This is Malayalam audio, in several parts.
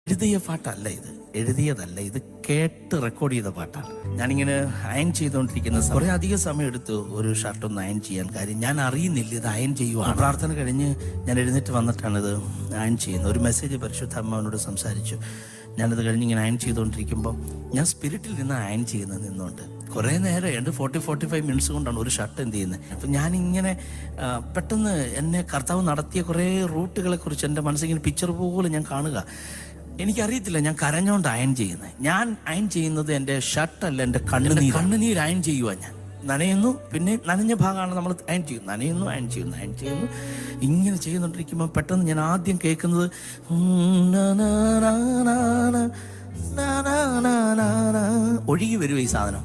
എഴുതിയ പാട്ടല്ല ഇത്, എഴുതിയതല്ല ഇത്, കേട്ട് റെക്കോർഡ് ചെയ്ത പാട്ടാണ്. ഞാനിങ്ങനെ അയൺ ചെയ്തുകൊണ്ടിരിക്കുന്ന കുറേ അധികം സമയം എടുത്തു ഒരു ഷർട്ടൊന്ന് അയൺ ചെയ്യാൻ. കാര്യം ഞാൻ അറിയുന്നില്ല ഇത് അയൺ ചെയ്യുവാണ്. പ്രാർത്ഥന കഴിഞ്ഞ് ഞാൻ എഴുന്നേറ്റ് വന്നിട്ടാണ് ഇത് അയൺ ചെയ്യുന്നത്. ഒരു മെസ്സേജ് പരിശുദ്ധ അമ്മാവനോട് സംസാരിച്ചു. ഞാനത് കഴിഞ്ഞ് ഇങ്ങനെ അയൺ ചെയ്തുകൊണ്ടിരിക്കുമ്പോൾ ഞാൻ സ്പിരിറ്റിൽ നിന്ന് അയൺ ചെയ്യുന്നത് നിന്നുകൊണ്ട് കുറേ നേരം ഉണ്ട്. 45 മിനിറ്റ്സ് കൊണ്ടാണ് ഒരു ഷർട്ട് എന്ത് ചെയ്യുന്നത്. അപ്പം ഞാനിങ്ങനെ പെട്ടെന്ന് എന്നെ കർത്താവ് നടത്തിയ കുറേ റൂട്ടുകളെ കുറിച്ച് എൻ്റെ മനസ്സിങ്ങനെ പിക്ചർ പോലെ ഞാൻ കാണുക. എനിക്കറിയത്തില്ല ഞാൻ കരഞ്ഞോണ്ട് അയൺ ചെയ്യുന്നത്. ഞാൻ അയൺ ചെയ്യുന്നത് എൻ്റെ ഷർട്ടല്ല, എൻ്റെ കണ്ണുനീര് അയൺ ചെയ്യുക. ഞാൻ നനയുന്നു, പിന്നെ നനഞ്ഞ ഭാഗമാണ് നമ്മൾ അയൺ ചെയ്യുന്നത്. നനയുന്നു, അയൺ ചെയ്യുന്നു. ഇങ്ങനെ ചെയ്യുന്നുണ്ടിരിക്കുമ്പോൾ പെട്ടെന്ന് ഞാൻ ആദ്യം കേൾക്കുന്നത് ഒഴുകി വരുക ഈ സാധനം.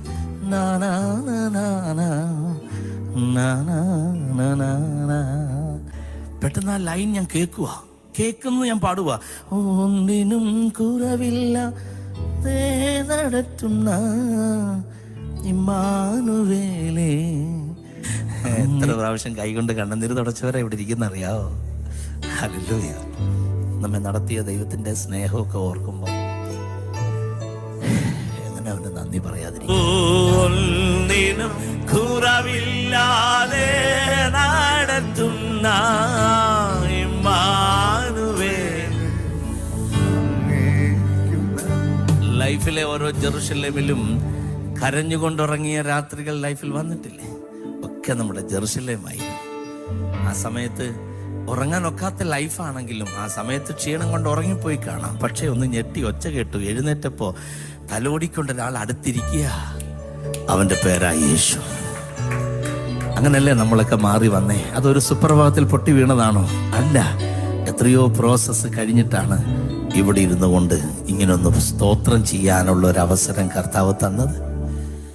പെട്ടെന്ന് ആ ലൈൻ ഞാൻ കേൾക്കുന്നു, ഞാൻ പാടുക. ഒന്നിനും കുറവില്ല നടത്തുന്ന ഇമ്മാനുവേലേ. എത്ര പ്രാവശ്യം കൈകൊണ്ട് കണ്ണുനീര് തുടച്ചവരെ ഇവിടെ ഇരിക്കുന്ന അറിയാവോ? ഹല്ലേലൂയ. നമ്മെ നടത്തിയ ദൈവത്തിന്റെ സ്നേഹമൊക്കെ ഓർക്കുമ്പോൾ എങ്ങനെ അവന് നന്ദി പറയാതിരിക്കും? ഒന്നിനും കുറവില്ലാതെ നടത്തുന്ന ലൈഫിലെ ഓരോ ജെറുസലേമിലും കരഞ്ഞുകൊണ്ടുറങ്ങിയ രാത്രികൾ ലൈഫിൽ വന്നിട്ടില്ലേ? ഒക്കെ നമ്മുടെ ജെറുസലേമായിരുന്നു. ആ സമയത്ത് ഉറങ്ങാനൊക്കാത്ത ലൈഫാണെങ്കിലും ആ സമയത്ത് ക്ഷീണം കൊണ്ട് ഉറങ്ങിപ്പോയി കാണാം. പക്ഷെ ഒന്ന് ഞെട്ടി ഒച്ച കേട്ടു. എഴുന്നേറ്റപ്പോ തലോടിക്കൊണ്ട് ഒരാൾ അടുത്തിരിക്കുക. അവന്റെ പേരാ യേശു. അങ്ങനല്ലേ നമ്മളൊക്കെ മാറി വന്നേ? അതൊരു സുപ്രഭാതത്തിൽ പൊട്ടി വീണതാണോ? അല്ല, എത്രയോ പ്രോസസ്സ് കഴിഞ്ഞിട്ടാണ് ഇവിടെ ഇരുന്നു കൊണ്ട് ഇങ്ങനൊന്ന് സ്തോത്രം ചെയ്യാനുള്ള ഒരു അവസരം കർത്താവ് തന്നത്.